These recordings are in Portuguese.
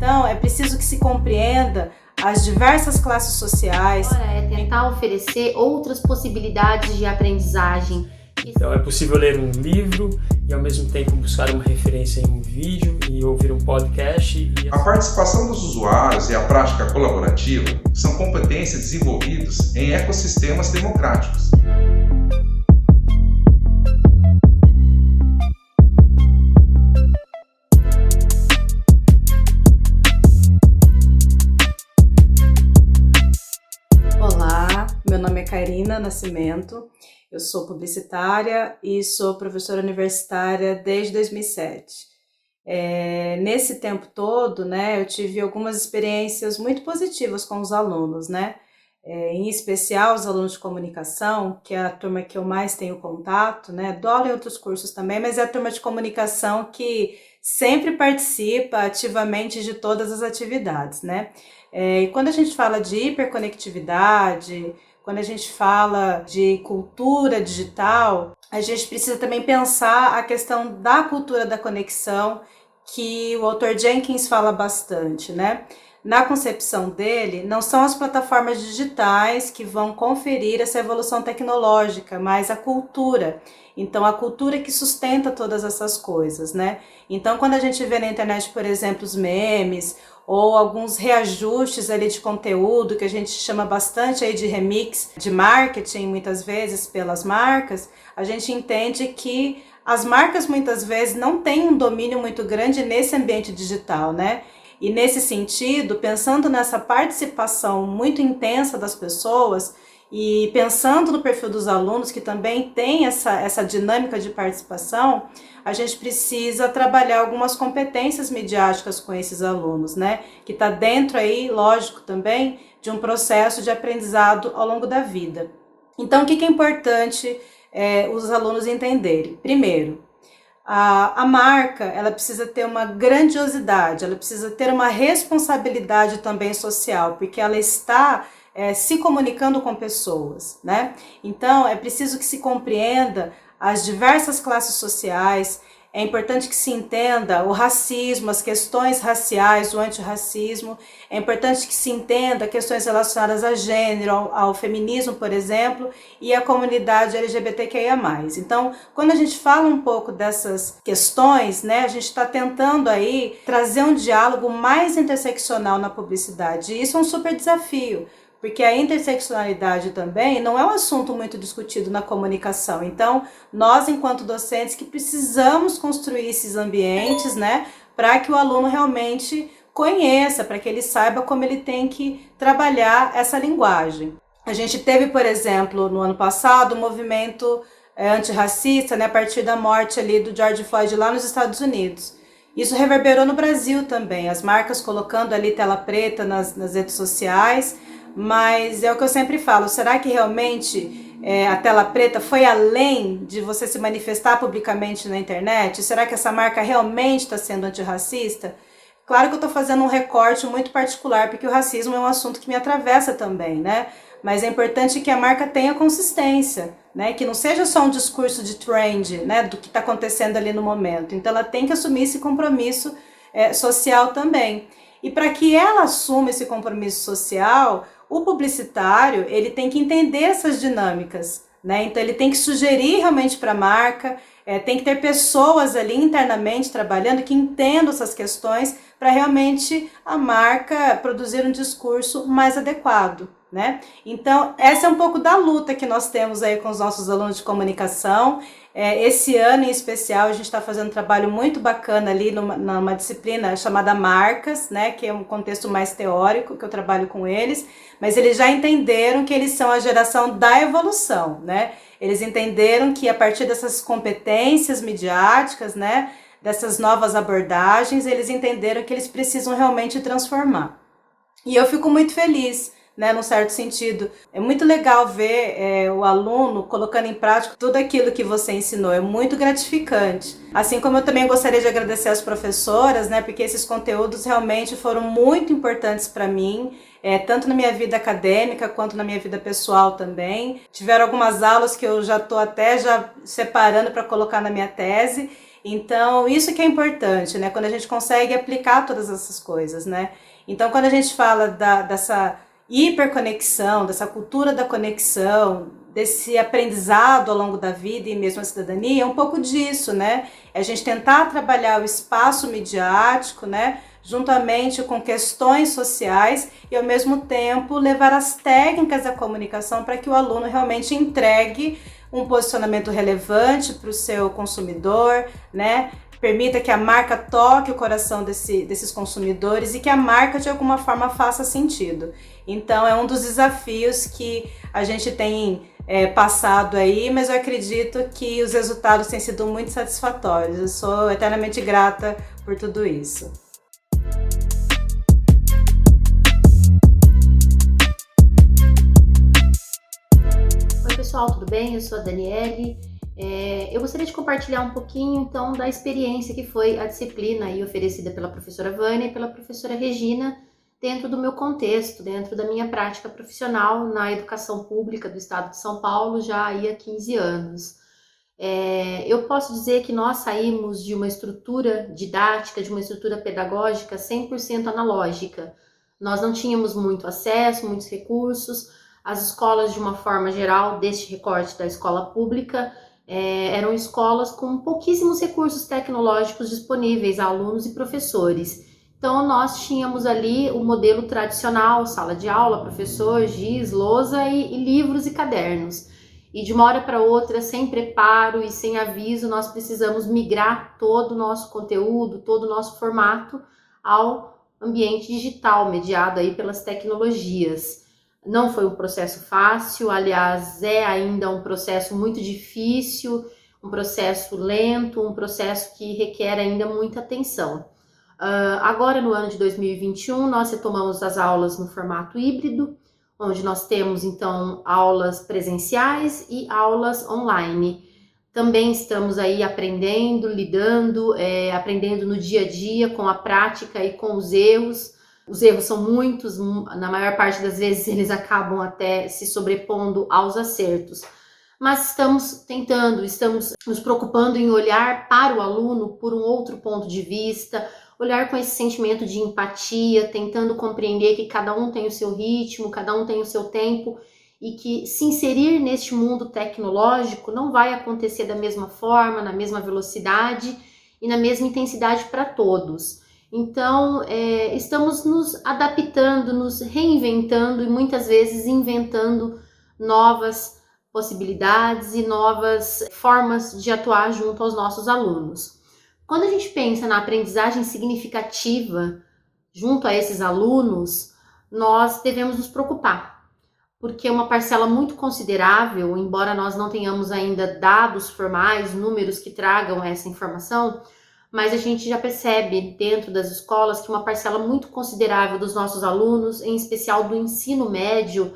Então, é preciso que se compreenda as diversas classes sociais. Agora é tentar oferecer outras possibilidades de aprendizagem. Então é possível ler um livro e ao mesmo tempo buscar uma referência em um vídeo e ouvir um podcast. A participação dos usuários e a prática colaborativa são competências desenvolvidas em ecossistemas democráticos. Olá, meu nome é Karina Nascimento, eu sou publicitária e sou professora universitária desde 2007. Nesse tempo todo, eu tive algumas experiências muito positivas com os alunos, em especial os alunos de comunicação, que é a turma que eu mais tenho contato, dou aula em outros cursos também, mas é a turma de comunicação que sempre participa ativamente de todas as atividades, E quando a gente fala de hiperconectividade, quando a gente fala de cultura digital, a gente precisa também pensar a questão da cultura da conexão, que o autor Jenkins fala bastante, Na concepção dele, não são as plataformas digitais que vão conferir essa evolução tecnológica, mas a cultura. Então, a cultura que sustenta todas essas coisas, Então, quando a gente vê na internet, por exemplo, os memes, ou alguns reajustes ali de conteúdo, que a gente chama bastante aí de remix de marketing, muitas vezes pelas marcas, a gente entende que as marcas muitas vezes não têm um domínio muito grande nesse ambiente digital, E nesse sentido, pensando nessa participação muito intensa das pessoas e pensando no perfil dos alunos, que também tem essa dinâmica de participação, a gente precisa trabalhar algumas competências midiáticas com esses alunos, Que está dentro aí, lógico, também de um processo de aprendizado ao longo da vida. Então, o que é importante os alunos entenderem? Primeiro, a marca, ela precisa ter uma grandiosidade, ela precisa ter uma responsabilidade também social, porque ela está se comunicando com pessoas, Então, é preciso que se compreenda as diversas classes sociais, é importante que se entenda o racismo, as questões raciais, o antirracismo, é importante que se entenda questões relacionadas a gênero, ao feminismo, por exemplo, e a comunidade LGBTQIA+. Então, quando a gente fala um pouco dessas questões, a gente está tentando aí trazer um diálogo mais interseccional na publicidade, e isso é um super desafio, porque a interseccionalidade também não é um assunto muito discutido na comunicação. Então, nós, enquanto docentes, que precisamos construir esses ambientes, para que o aluno realmente conheça, para que ele saiba como ele tem que trabalhar essa linguagem. A gente teve, por exemplo, no ano passado, um movimento antirracista, a partir da morte ali do George Floyd lá nos Estados Unidos. Isso reverberou no Brasil também, as marcas colocando ali tela preta nas redes sociais, mas é o que eu sempre falo, será que realmente a tela preta foi além de você se manifestar publicamente na internet? Será que essa marca realmente está sendo antirracista? Claro que eu estou fazendo um recorte muito particular, porque o racismo é um assunto que me atravessa também, Mas é importante que a marca tenha consistência, Que não seja só um discurso de trend, Do que está acontecendo ali no momento. Então ela tem que assumir esse compromisso social também. E para que ela assuma esse compromisso social, o publicitário, ele tem que entender essas dinâmicas, Então ele tem que sugerir realmente para a marca, tem que ter pessoas ali internamente trabalhando que entendam essas questões para realmente a marca produzir um discurso mais adequado, Então, essa é um pouco da luta que nós temos aí com os nossos alunos de comunicação. Esse ano em especial a gente está fazendo um trabalho muito bacana ali numa disciplina chamada Marcas, que é um contexto mais teórico, que eu trabalho com eles, mas eles já entenderam que eles são a geração da evolução, Eles entenderam que a partir dessas competências midiáticas, dessas novas abordagens, eles entenderam que eles precisam realmente transformar. E eu fico muito feliz, num certo sentido. É muito legal ver o aluno colocando em prática tudo aquilo que você ensinou, é muito gratificante. Assim como eu também gostaria de agradecer às professoras, porque esses conteúdos realmente foram muito importantes para mim, tanto na minha vida acadêmica quanto na minha vida pessoal também. Tiveram algumas aulas que eu já estou até separando para colocar na minha tese. Então, isso que é importante, né? Quando a gente consegue aplicar todas essas coisas, né? Então, quando a gente fala dessa hiperconexão, dessa cultura da conexão, desse aprendizado ao longo da vida e mesmo a cidadania, é um pouco disso, né? É a gente tentar trabalhar o espaço midiático, né? Juntamente com questões sociais e, ao mesmo tempo, levar as técnicas da comunicação para que o aluno realmente entregue um posicionamento relevante para o seu consumidor, né? Permita que a marca toque o coração desses consumidores e que a marca, de alguma forma, faça sentido. Então, é um dos desafios que a gente tem passado aí, mas eu acredito que os resultados têm sido muito satisfatórios. Eu sou eternamente grata por tudo isso. Oi pessoal, tudo bem? Eu sou a Daniele. Eu gostaria de compartilhar um pouquinho então da experiência que foi a disciplina aí oferecida pela professora Vânia e pela professora Regina dentro do meu contexto, dentro da minha prática profissional na educação pública do estado de São Paulo já aí há 15 anos. Eu posso dizer que nós saímos de uma estrutura didática, de uma estrutura pedagógica 100% analógica. Nós não tínhamos muito acesso, muitos recursos. As escolas, de uma forma geral, deste recorte da escola pública, eram escolas com pouquíssimos recursos tecnológicos disponíveis a alunos e professores. Então, nós tínhamos ali o modelo tradicional, sala de aula, professor, giz, lousa e livros e cadernos. E de uma hora para outra, sem preparo e sem aviso, nós precisamos migrar todo o nosso conteúdo, todo o nosso formato ao ambiente digital, mediado aí pelas tecnologias. Não foi um processo fácil, aliás, é ainda um processo muito difícil, um processo lento, um processo que requer ainda muita atenção. Agora, no ano de 2021, nós retomamos as aulas no formato híbrido, onde nós temos, então, aulas presenciais e aulas online. Também estamos aí aprendendo, lidando, aprendendo no dia a dia com a prática e com os erros. Os erros são muitos, na maior parte das vezes eles acabam até se sobrepondo aos acertos. Mas estamos tentando, estamos nos preocupando em olhar para o aluno por um outro ponto de vista, olhar com esse sentimento de empatia, tentando compreender que cada um tem o seu ritmo, cada um tem o seu tempo e que se inserir neste mundo tecnológico não vai acontecer da mesma forma, na mesma velocidade e na mesma intensidade para todos. Então, estamos nos adaptando, nos reinventando e muitas vezes inventando novas possibilidades e novas formas de atuar junto aos nossos alunos. Quando a gente pensa na aprendizagem significativa junto a esses alunos, nós devemos nos preocupar, porque uma parcela muito considerável, embora nós não tenhamos ainda dados formais, números que tragam essa informação, mas a gente já percebe dentro das escolas que uma parcela muito considerável dos nossos alunos, em especial do ensino médio,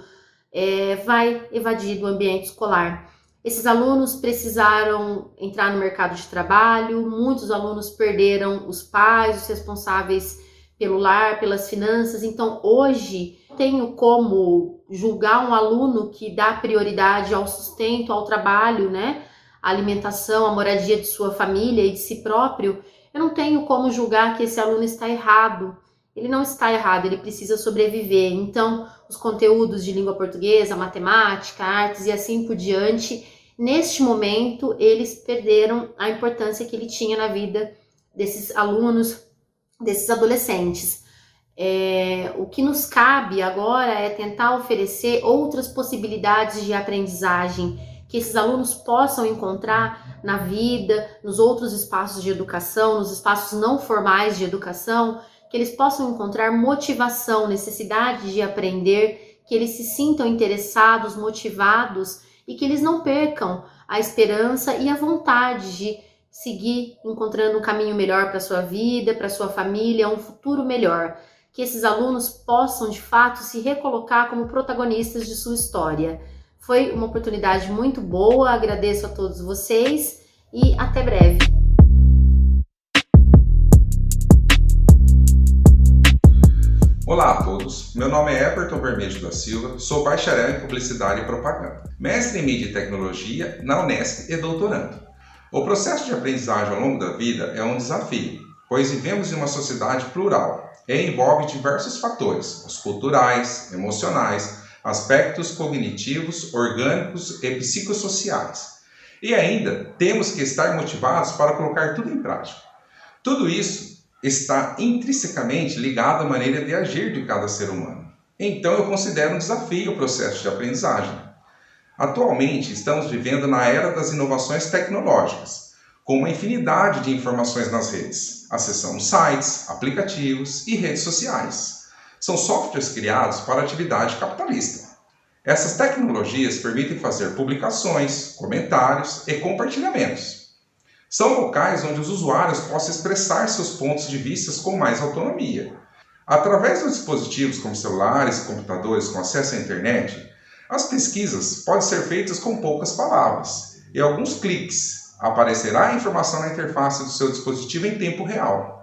vai evadir do ambiente escolar. Esses alunos precisaram entrar no mercado de trabalho, muitos alunos perderam os pais, os responsáveis pelo lar, pelas finanças. Então, hoje, tenho como julgar um aluno que dá prioridade ao sustento, ao trabalho, né? A alimentação, a moradia de sua família e de si próprio. Eu não tenho como julgar que esse aluno está errado. Ele não está errado, ele precisa sobreviver. Então, os conteúdos de língua portuguesa, matemática, artes e assim por diante, neste momento, eles perderam a importância que ele tinha na vida desses alunos, desses adolescentes. O que nos cabe agora é tentar oferecer outras possibilidades de aprendizagem que esses alunos possam encontrar na vida, nos outros espaços de educação, nos espaços não formais de educação, que eles possam encontrar motivação, necessidade de aprender, que eles se sintam interessados, motivados e que eles não percam a esperança e a vontade de seguir encontrando um caminho melhor para a sua vida, para a sua família, um futuro melhor. Que esses alunos possam, de fato, se recolocar como protagonistas de sua história. Foi uma oportunidade muito boa, agradeço a todos vocês e até breve. Olá a todos, meu nome é Everton Bermejo da Silva, sou bacharel em Publicidade e Propaganda, mestre em Mídia e Tecnologia na Unesp e doutorando. O processo de aprendizagem ao longo da vida é um desafio, pois vivemos em uma sociedade plural e envolve diversos fatores, os culturais, emocionais, aspectos cognitivos, orgânicos e psicossociais. E ainda temos que estar motivados para colocar tudo em prática. Tudo isso está intrinsecamente ligado à maneira de agir de cada ser humano. Então eu considero um desafio o processo de aprendizagem. Atualmente estamos vivendo na era das inovações tecnológicas, com uma infinidade de informações nas redes. Acessamos sites, aplicativos e redes sociais. São softwares criados para atividade capitalista. Essas tecnologias permitem fazer publicações, comentários e compartilhamentos. São locais onde os usuários possam expressar seus pontos de vista com mais autonomia. Através dos dispositivos como celulares e computadores com acesso à internet, as pesquisas podem ser feitas com poucas palavras e alguns cliques. Aparecerá a informação na interface do seu dispositivo em tempo real.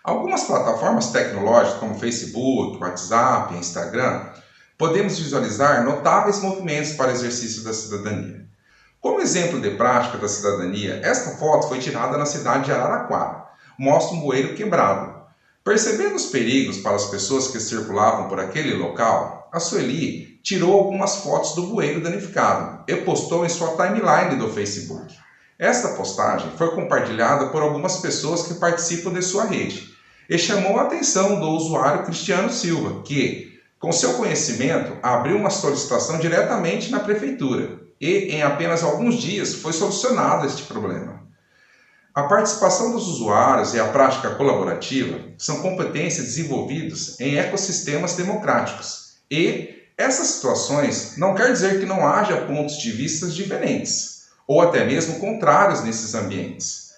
Algumas plataformas tecnológicas como Facebook, WhatsApp e Instagram, podemos visualizar notáveis movimentos para o exercício da cidadania. Como exemplo de prática da cidadania, esta foto foi tirada na cidade de Araraquara. Mostra um bueiro quebrado. Percebendo os perigos para as pessoas que circulavam por aquele local, a Sueli tirou algumas fotos do bueiro danificado e postou em sua timeline do Facebook. Esta postagem foi compartilhada por algumas pessoas que participam de sua rede e chamou a atenção do usuário Cristiano Silva, que, com seu conhecimento, abriu uma solicitação diretamente na prefeitura e, em apenas alguns dias, foi solucionado este problema. A participação dos usuários e a prática colaborativa são competências desenvolvidas em ecossistemas democráticos e essas situações não quer dizer que não haja pontos de vista diferentes ou até mesmo contrários nesses ambientes.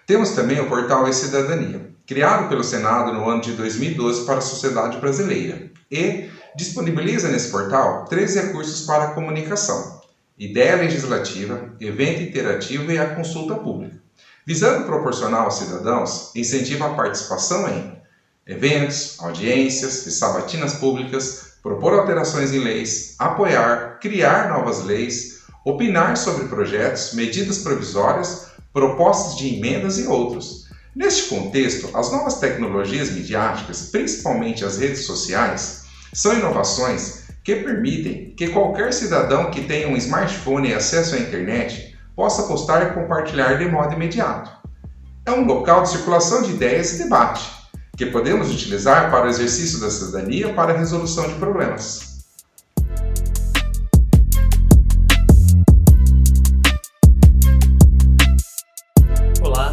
Temos também o portal E-Cidadania, criado pelo Senado no ano de 2012 para a sociedade brasileira e disponibiliza nesse portal 3 recursos para a comunicação: ideia legislativa, evento interativo e a consulta pública. Visando proporcionar aos cidadãos, incentiva a participação em eventos, audiências e sabatinas públicas, propor alterações em leis, apoiar, criar novas leis, opinar sobre projetos, medidas provisórias, propostas de emendas e outros. Neste contexto, as novas tecnologias midiáticas, principalmente as redes sociais, são inovações que permitem que qualquer cidadão que tenha um smartphone e acesso à internet possa postar e compartilhar de modo imediato. É um local de circulação de ideias e debate, que podemos utilizar para o exercício da cidadania para a resolução de problemas. Olá,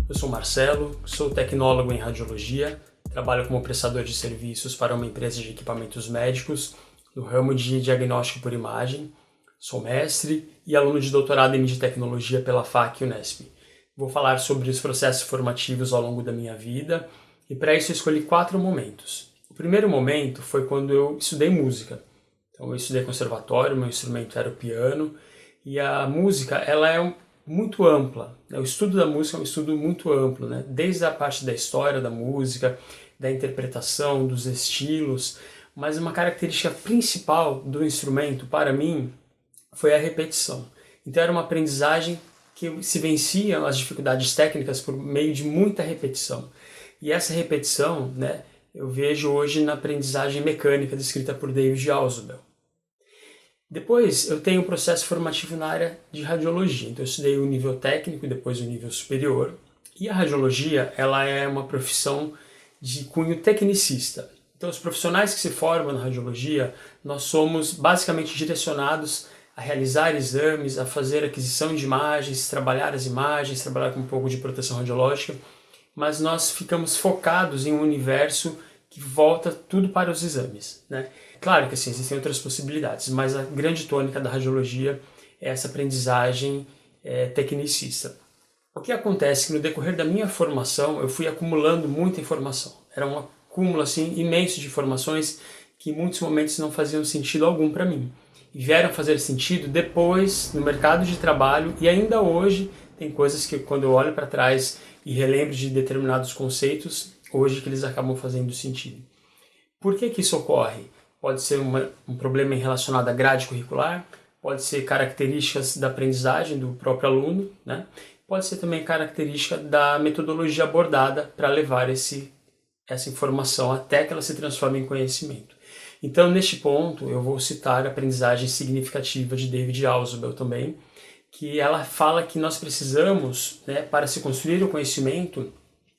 eu sou Marcelo, sou tecnólogo em radiologia, trabalho como prestador de serviços para uma empresa de equipamentos médicos no ramo de diagnóstico por imagem. Sou mestre e aluno de doutorado em tecnologia pela FAC Unesp. Vou falar sobre os processos formativos ao longo da minha vida e para isso eu escolhi 4 momentos. O primeiro momento foi quando eu estudei música. Então eu estudei conservatório, meu instrumento era o piano e a música ela é muito ampla. O estudo da música é um estudo muito amplo, né? Desde a parte da história da música, da interpretação, dos estilos, mas uma característica principal do instrumento para mim foi a repetição. Então era uma aprendizagem que se venciam as dificuldades técnicas por meio de muita repetição. E essa repetição, né, eu vejo hoje na aprendizagem mecânica descrita por David Ausubel. Depois eu tenho um processo formativo na área de radiologia. Então eu estudei o nível técnico e depois o nível superior. E a radiologia ela é uma profissão de cunho tecnicista. Então os profissionais que se formam na radiologia, nós somos basicamente direcionados a realizar exames, a fazer aquisição de imagens, trabalhar as imagens, trabalhar com um pouco de proteção radiológica, mas nós ficamos focados em um universo que volta tudo para os exames, né? Claro que assim, existem outras possibilidades, mas a grande tônica da radiologia é essa aprendizagem tecnicista. O que acontece é que no decorrer da minha formação eu fui acumulando muita informação. Era um acúmulo assim, imenso de informações que em muitos momentos não faziam sentido algum para mim. E vieram fazer sentido depois no mercado de trabalho e ainda hoje tem coisas que quando eu olho para trás e relembro de determinados conceitos, hoje que eles acabam fazendo sentido. Por que isso ocorre? Pode ser um problema relacionado à grade curricular, pode ser características da aprendizagem do próprio aluno, né? Pode ser também característica da metodologia abordada para levar essa informação até que ela se transforme em conhecimento. Então, neste ponto, eu vou citar a aprendizagem significativa de David Ausubel também, que ela fala que nós precisamos, né, para se construir o conhecimento,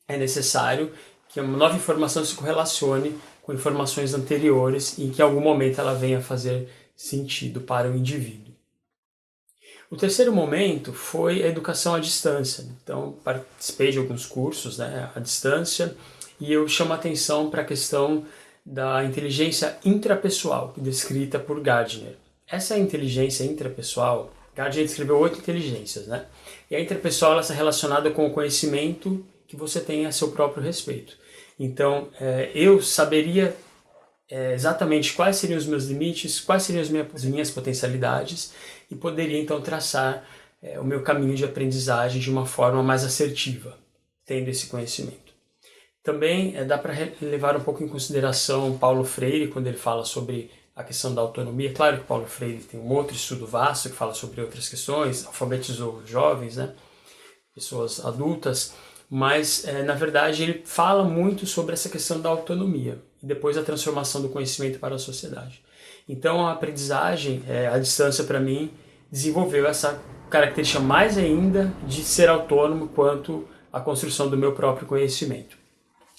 é necessário que uma nova informação se correlacione com informações anteriores e que em algum momento ela venha fazer sentido para o indivíduo. O terceiro momento foi a educação à distância. Então, participei de alguns cursos, né, à distância, e eu chamo a atenção para a questão da inteligência intrapessoal, descrita por Gardner. Essa inteligência intrapessoal, Gardner descreveu 8 inteligências, né? E a intrapessoal ela está relacionada com o conhecimento que você tem a seu próprio respeito. Então, eu saberia exatamente quais seriam os meus limites, quais seriam as minhas potencialidades e poderia então traçar o meu caminho de aprendizagem de uma forma mais assertiva, tendo esse conhecimento. Também dá para levar um pouco em consideração Paulo Freire, quando ele fala sobre a questão da autonomia. Claro que Paulo Freire tem um outro estudo vasto que fala sobre outras questões, alfabetizou jovens, né, pessoas adultas, mas na verdade ele fala muito sobre essa questão da autonomia e depois a transformação do conhecimento para a sociedade. Então a aprendizagem à distância para mim desenvolveu essa característica mais ainda de ser autônomo quanto à construção do meu próprio conhecimento.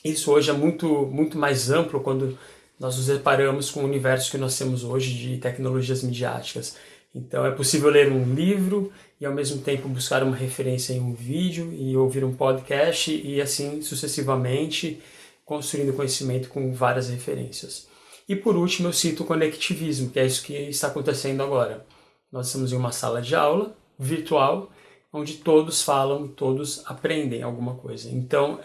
Isso hoje é muito mais amplo quando nós nos deparamos com o universo que nós temos hoje de tecnologias midiáticas. Então é possível ler um livro e ao mesmo tempo buscar uma referência em um vídeo e ouvir um podcast e assim sucessivamente construindo conhecimento com várias referências. E por último eu cito o conectivismo, que é isso que está acontecendo agora. Nós estamos em uma sala de aula virtual onde todos falam e todos aprendem alguma coisa. Então,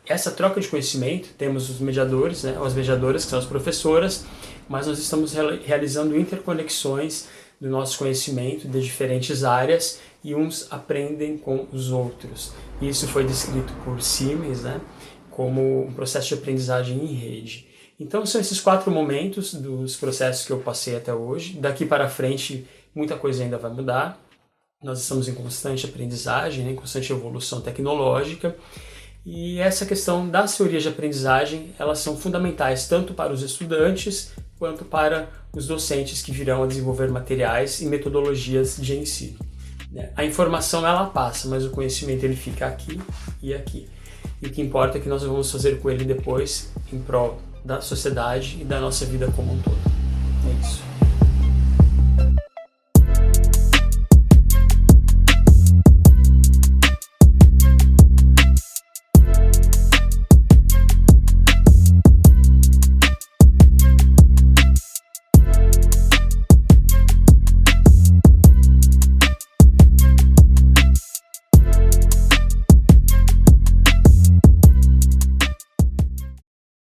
essa troca de conhecimento, temos os mediadores, né, as mediadoras, que são as professoras, mas nós estamos realizando interconexões do nosso conhecimento de diferentes áreas e uns aprendem com os outros. Isso foi descrito por Siemens, né, como um processo de aprendizagem em rede. Então, são esses 4 momentos dos processos que eu passei até hoje. Daqui para frente, muita coisa ainda vai mudar. Nós estamos em constante aprendizagem, né, em constante evolução tecnológica, e essa questão das teorias de aprendizagem, elas são fundamentais tanto para os estudantes quanto para os docentes que virão a desenvolver materiais e metodologias de ensino. A informação ela passa, mas o conhecimento ele fica aqui e aqui. E o que importa é que nós vamos fazer com ele depois em prol da sociedade e da nossa vida como um todo. É isso.